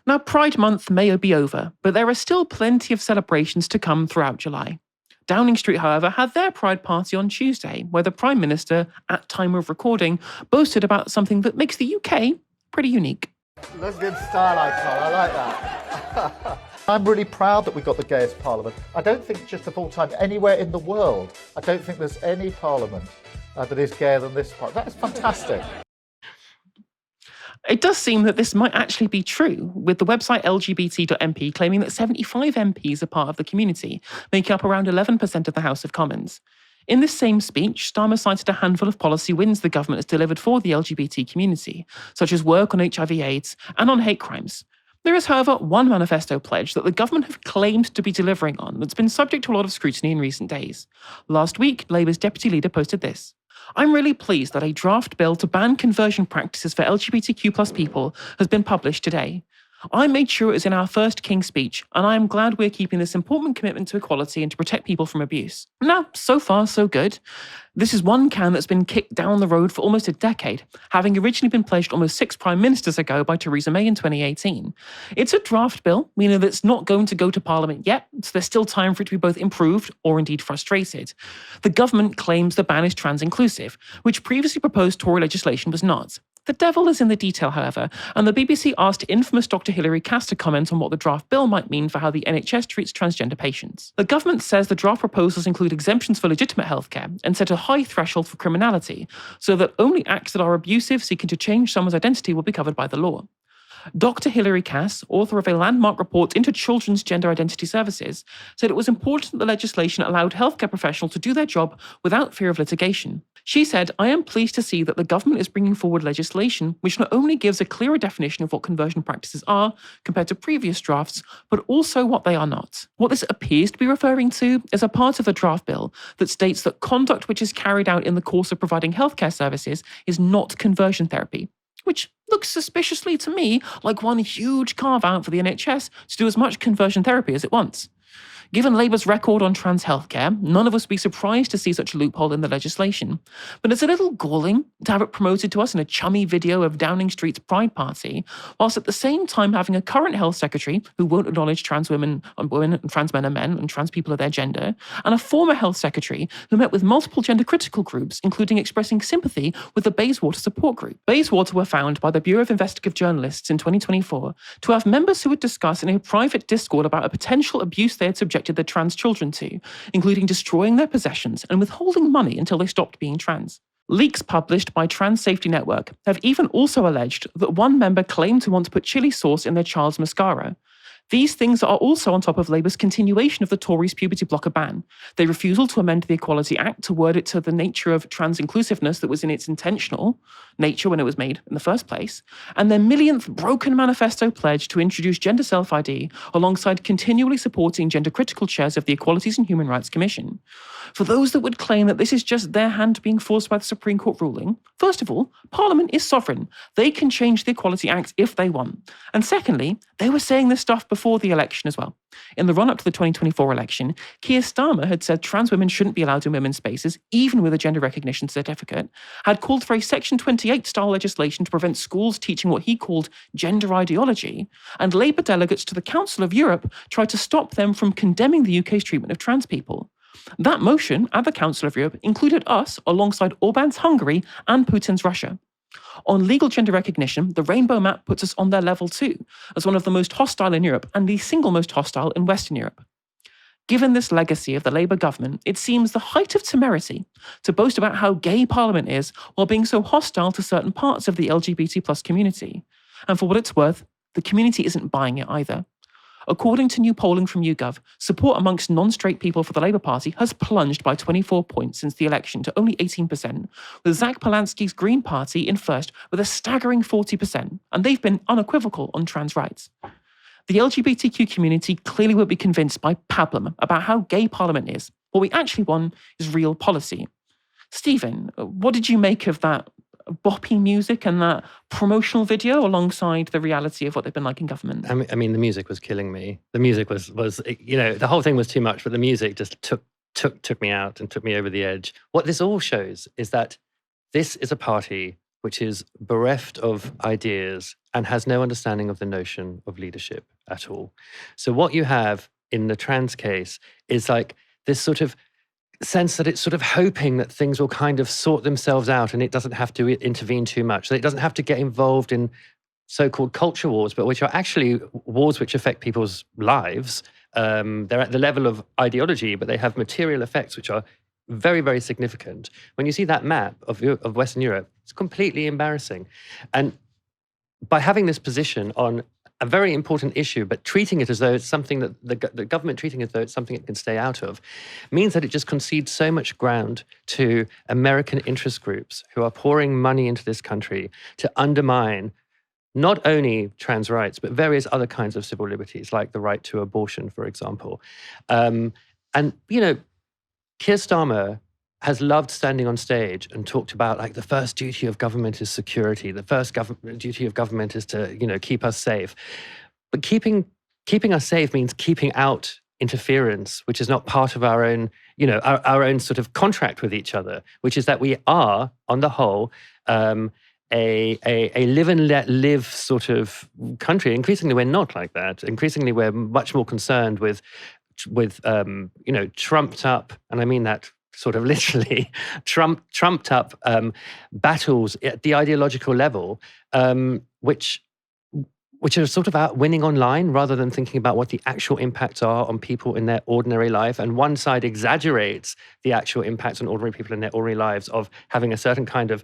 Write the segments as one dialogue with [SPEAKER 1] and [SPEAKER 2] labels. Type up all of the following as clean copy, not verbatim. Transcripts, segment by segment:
[SPEAKER 1] Now, Pride Month may be over, but there are still plenty of celebrations to come throughout July. Downing Street, however, had their Pride party on Tuesday, where the Prime Minister, at time of recording, boasted about something that makes the UK pretty unique.
[SPEAKER 2] Let's get style icon, I like that. I'm really proud that we've got the gayest parliament. I don't think just of all time, anywhere in the world, I don't think there's any parliament that is gayer than this part. That is fantastic.
[SPEAKER 1] It does seem that this might actually be true, with the website lgbt.mp claiming that 75 MPs are part of the community, making up around 11% of the House of Commons. In this same speech, Starmer cited a handful of policy wins the government has delivered for the LGBT community, such as work on HIV/AIDS and on hate crimes. There is, however, one manifesto pledge that the government have claimed to be delivering on that's been subject to a lot of scrutiny in recent days. Last week, Labour's deputy leader posted this: "I'm really pleased that a draft bill to ban conversion practices for LGBTQ+ people has been published today. I made sure it was in our first King's Speech, and I am glad we're keeping this important commitment to equality and to protect people from abuse." Now, so far, so good. This is one can that's been kicked down the road for almost a decade, having originally been pledged almost 6 prime ministers ago by Theresa May in 2018. It's a draft bill, meaning that it's not going to go to Parliament yet, so there's still time for it to be both improved or indeed frustrated. The government claims the ban is trans-inclusive, which previously proposed Tory legislation was not. The devil is in the detail, however, and the BBC asked infamous Dr. Hilary Cass to comment on what the draft bill might mean for how the NHS treats transgender patients. The government says the draft proposals include exemptions for legitimate healthcare and set a high threshold for criminality, so that only acts that are abusive seeking to change someone's identity will be covered by the law. Dr. Hilary Cass, author of a landmark report into children's gender identity services, said it was important that the legislation allowed healthcare professionals to do their job without fear of litigation. She said, "I am pleased to see that the government is bringing forward legislation which not only gives a clearer definition of what conversion practices are compared to previous drafts, but also what they are not." What this appears to be referring to is a part of the draft bill that states that conduct which is carried out in the course of providing healthcare services is not conversion therapy, which looks suspiciously to me like one huge carve-out for the NHS to do as much conversion therapy as it wants. Given Labour's record on trans healthcare, none of us would be surprised to see such a loophole in the legislation. But it's a little galling to have it promoted to us in a chummy video of Downing Street's Pride Party, whilst at the same time having a current health secretary who won't acknowledge trans women and trans men are men and trans people are their gender, and a former health secretary who met with multiple gender critical groups, including expressing sympathy with the Bayswater support group. Bayswater were found by the Bureau of Investigative Journalists in 2024 to have members who would discuss in a private Discord about a potential abuse they had subjected their trans children to, including destroying their possessions and withholding money until they stopped being trans. Leaks published by Trans Safety Network have even also alleged that one member claimed to want to put chili sauce in their child's mascara. These things are also on top of Labour's continuation of the Tories' puberty blocker ban, their refusal to amend the Equality Act to word it to the nature of trans-inclusiveness that was in its intentional nature when it was made in the first place, and their millionth broken manifesto pledge to introduce gender self-ID alongside continually supporting gender-critical chairs of the Equalities and Human Rights Commission. For those that would claim that this is just their hand being forced by the Supreme Court ruling, first of all, Parliament is sovereign. They can change the Equality Act if they want. And secondly, they were saying this stuff before the election as well. In the run-up to the 2024 election, Keir Starmer had said trans women shouldn't be allowed in women's spaces, even with a gender recognition certificate, had called for a Section 28-style legislation to prevent schools teaching what he called gender ideology, and Labour delegates to the Council of Europe tried to stop them from condemning the UK's treatment of trans people. That motion at the Council of Europe included us alongside Orban's Hungary and Putin's Russia. On legal gender recognition, the rainbow map puts us on their level too, as one of the most hostile in Europe and the single most hostile in Western Europe. Given this legacy of the Labour government, it seems the height of temerity to boast about how gay Parliament is while being so hostile to certain parts of the LGBT+ community. And for what it's worth, the community isn't buying it either. According to new polling from YouGov, support amongst non-straight people for the Labour Party has plunged by 24 points since the election to only 18%, with Zach Polanski's Green Party in first with a staggering 40%, and they've been unequivocal on trans rights. The LGBTQ community clearly won't be convinced by pablum about how gay Parliament is. What we actually want is real policy. Stephen, what did you make of that boppy music and that promotional video alongside the reality of what they've been like in government?
[SPEAKER 3] I mean, the music was killing me. The music was the whole thing was too much, but the music just took me out and took me over the edge. What this all shows is that this is a party which is bereft of ideas and has no understanding of the notion of leadership at all. So what you have in the trans case is like this sort of sense that it's sort of hoping that things will kind of sort themselves out and it doesn't have to intervene too much. So it doesn't have to get involved in so-called culture wars, but which are actually wars which affect people's lives. They're at the level of ideology, but they have material effects which are very, very significant. When you see that map of Western Europe, it's completely embarrassing. And by having this position on a very important issue, but treating it as though it's something that the government treating it as though it's something it can stay out of, means that it just concedes so much ground to American interest groups who are pouring money into this country to undermine not only trans rights, but various other kinds of civil liberties, like the right to abortion, for example. And, you know, Keir Starmer has loved standing on stage and talked about like the first duty of government is security. The first duty of government is to, you know, keep us safe. But keeping us safe means keeping out interference, which is not part of our own, you know, our own sort of contract with each other, which is that we are, on the whole, a live and let live sort of country. Increasingly, we're not like that. Increasingly, we're much more concerned with you know, trumped up, and I mean that sort of literally, trumped up battles at the ideological level, which are sort of out winning online rather than thinking about what the actual impacts are on people in their ordinary life. And one side exaggerates the actual impacts on ordinary people in their ordinary lives of having a certain kind of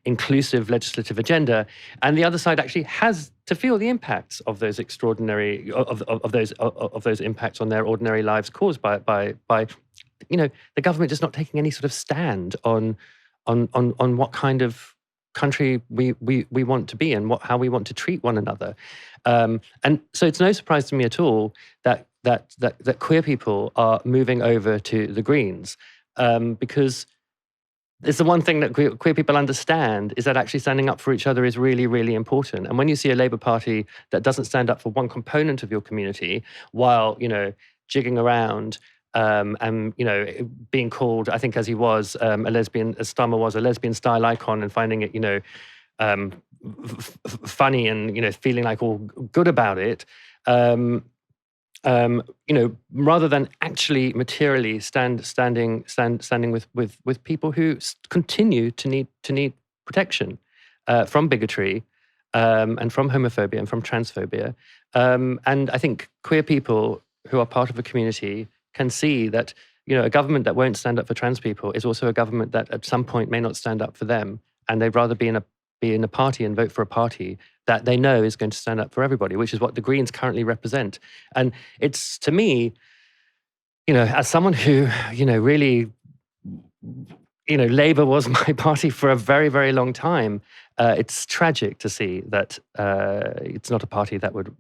[SPEAKER 3] inclusive legislative agenda, and the other side actually has to feel the impacts of those extraordinary of those impacts on their ordinary lives caused by you know, the government just not taking any sort of stand on what kind of country we want to be and how we want to treat one another. And so it's no surprise to me at all that queer people are moving over to the Greens, because it's the one thing that queer people understand, is that actually standing up for each other is really, really important. And when you see a Labour Party that doesn't stand up for one component of your community, while, you know, jigging around and, you know, being called, I think as he was, a lesbian, as Starmer was, a lesbian style icon, and finding it, you know, funny and, you know, feeling like all good about it, you know, rather than actually materially standing with people who continue to need protection from bigotry and from homophobia and from transphobia. And I think queer people who are part of a community can see that, you know, a government that won't stand up for trans people is also a government that at some point may not stand up for them, and they'd rather be in a party and vote for a party that they know is going to stand up for everybody, which is what the Greens currently represent. And it's, to me, you know, as someone who, you know, really, you know, Labour was my party for a very, very long time, it's tragic to see that it's not a party that would,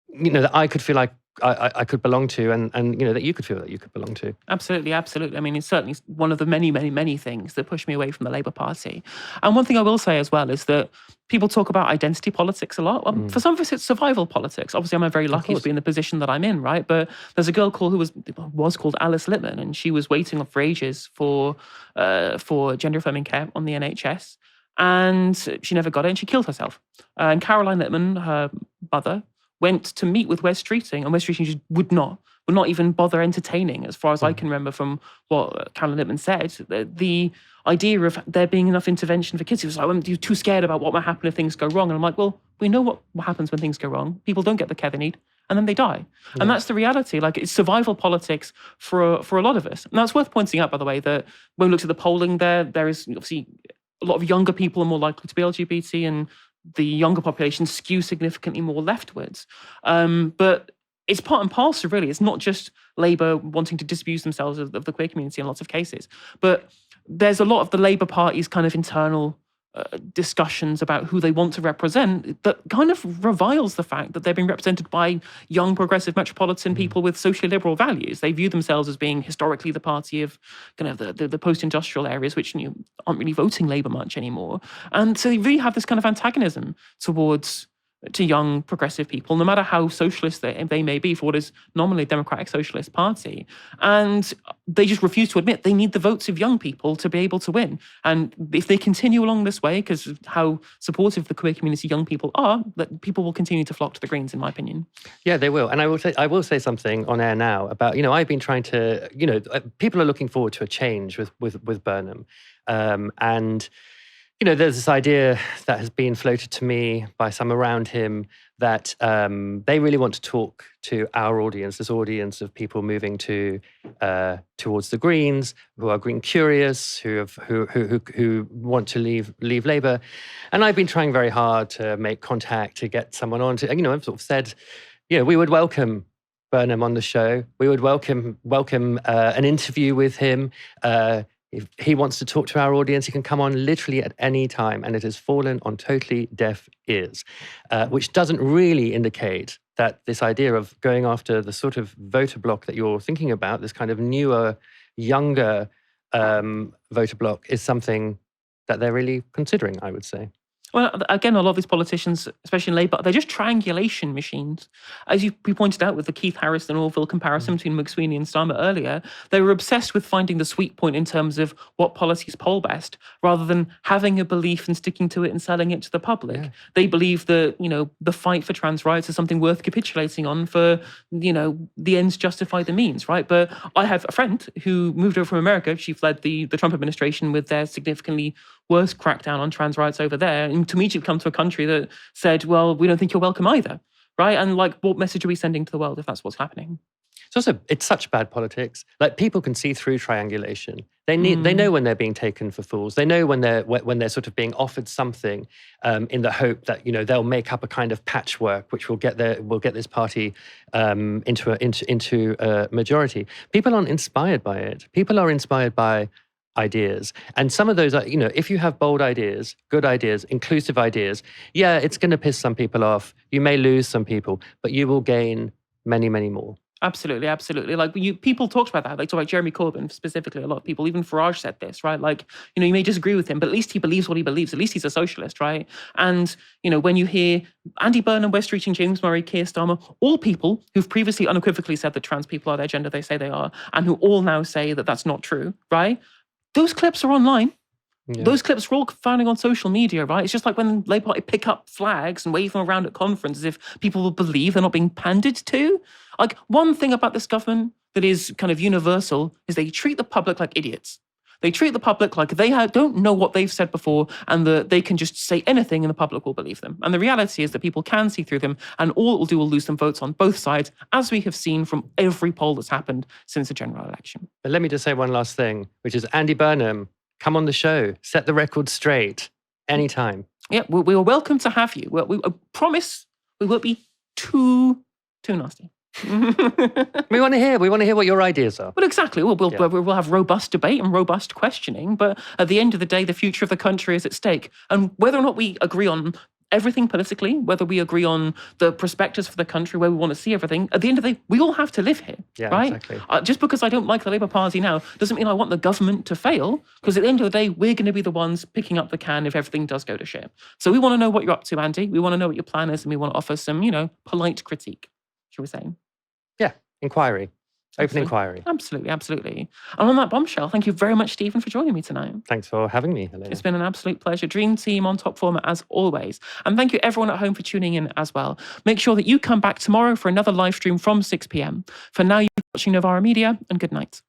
[SPEAKER 3] you know, that I could feel like I could belong to, and you know, that you could feel that you could belong to.
[SPEAKER 1] Absolutely, absolutely. I mean, it's certainly one of the many, many, many things that pushed me away from the Labour Party. And one thing I will say as well is that people talk about identity politics a lot. Well, for some of us, it's survival politics. Obviously, I'm very lucky to be in the position that I'm in, right? But there's a girl who was called Alice Littman, and she was waiting for ages for gender-affirming care on the NHS, and she never got it, and she killed herself. And Caroline Littman, her mother, went to meet with Wes Streeting, and Wes Streeting just would not even bother entertaining, as far as I can remember from what Caroline Littman said, the idea of there being enough intervention for kids. He was like, you're too scared about what might happen if things go wrong. And I'm like, well, we know what happens when things go wrong. People don't get the care they need, and then they die. Yeah. And that's the reality. Like, it's survival politics for a lot of us. And that's worth pointing out, by the way, that when we looked at the polling there is obviously a lot of younger people are more likely to be LGBT, and the younger population skew significantly more leftwards. But it's part and parcel, really. It's not just Labour wanting to disabuse themselves of the queer community in lots of cases. But there's a lot of the Labour Party's kind of internal discussions about who they want to represent that kind of reviles the fact that they're being represented by young, progressive, metropolitan people with socially liberal values. They view themselves as being historically the party of kind of the post-industrial areas, which, you know, aren't really voting Labour much anymore. And so they really have this kind of antagonism towards to young progressive people, no matter how socialist they may be for what is nominally a democratic socialist party. And they just refuse to admit they need the votes of young people to be able to win. And if they continue along this way, because of how supportive the queer community young people are, that people will continue to flock to the Greens, in my opinion.
[SPEAKER 3] Yeah, they will. And I will say something on air now about, I've been trying to, people are looking forward to a change with Burnham. And there's this idea that has been floated to me by some around him that they really want to talk to our audience, this audience of people moving towards the Greens, who are Green curious, who want to leave Labour. And I've been trying very hard to make contact, to get someone on to, I've sort of said, we would welcome Burnham on the show. We would welcome an interview with him. If he wants to talk to our audience, he can come on literally at any time, and it has fallen on totally deaf ears, which doesn't really indicate that this idea of going after the sort of voter bloc that you're thinking about, this kind of newer, younger voter bloc, is something that they're really considering, I would say.
[SPEAKER 1] Well, again, a lot of these politicians, especially in Labour, they're just triangulation machines. As you pointed out with the Keith Harris and Orville comparison between McSweeney and Starmer earlier, they were obsessed with finding the sweet point in terms of what policies poll best, rather than having a belief and sticking to it and selling it to the public. Yeah. They believe that, the fight for trans rights is something worth capitulating on for, the ends justify the means, right? But I have a friend who moved over from America. She fled the Trump administration with their significantly worse crackdown on trans rights over there, and to immediately come to a country that said, well, we don't think you're welcome either, right? And what message are we sending to the world if that's what's happening?
[SPEAKER 3] It's such bad politics. Like, people can see through triangulation. They know when they're being taken for fools. They know when they're sort of being offered something in the hope that they'll make up a kind of patchwork which will get this party into a majority. People aren't inspired by it. People are inspired by ideas. And some of those are, if you have bold ideas, good ideas, inclusive ideas, yeah, it's going to piss some people off. You may lose some people, but you will gain many, many more.
[SPEAKER 1] Absolutely, absolutely. People talked about that. They talked about Jeremy Corbyn specifically. A lot of people, even Farage said this, right? You may disagree with him, but at least he believes what he believes. At least he's a socialist, right? And, when you hear Andy Burnham, West Streeting, James Murray, Keir Starmer, all people who've previously unequivocally said that trans people are their gender they say they are, and who all now say that that's not true, right? Those clips are online. Yeah. Those clips are all found on social media, right? It's just like when Labour Party pick up flags and wave them around at conferences as if people will believe they're not being pandered to. One thing about this government that is kind of universal is they treat the public like idiots. They treat the public like they don't know what they've said before, and that they can just say anything and the public will believe them. And the reality is that people can see through them, and all it will do will lose them votes on both sides, as we have seen from every poll that's happened since the general election.
[SPEAKER 3] But let me just say one last thing, which is, Andy Burnham, come on the show, set the record straight, anytime.
[SPEAKER 1] Yeah, we are welcome to have you. We promise we won't be too nasty.
[SPEAKER 3] We want to hear what your ideas are.
[SPEAKER 1] Well, exactly. We'll have robust debate and robust questioning, but at the end of the day, the future of the country is at stake. And whether or not we agree on everything politically, whether we agree on the prospectus for the country, where we want to see everything, at the end of the day, we all have to live here, right?
[SPEAKER 3] Exactly.
[SPEAKER 1] Just because I don't like the Labour Party now doesn't mean I want the government to fail, because at the end of the day, we're going to be the ones picking up the can if everything does go to shit. So we want to know what you're up to, Andy. We want to know what your plan is, and we want to offer some, polite critique, shall we say?
[SPEAKER 3] Yeah, inquiry. Open inquiry.
[SPEAKER 1] Absolutely, absolutely. And on that bombshell, thank you very much, Stephen, for joining me tonight.
[SPEAKER 3] Thanks for having me, Helena.
[SPEAKER 1] It's been an absolute pleasure. Dream team on top form as always. And thank you everyone at home for tuning in as well. Make sure that you come back tomorrow for another live stream from 6 p.m. For now, you're watching Novara Media, and good night.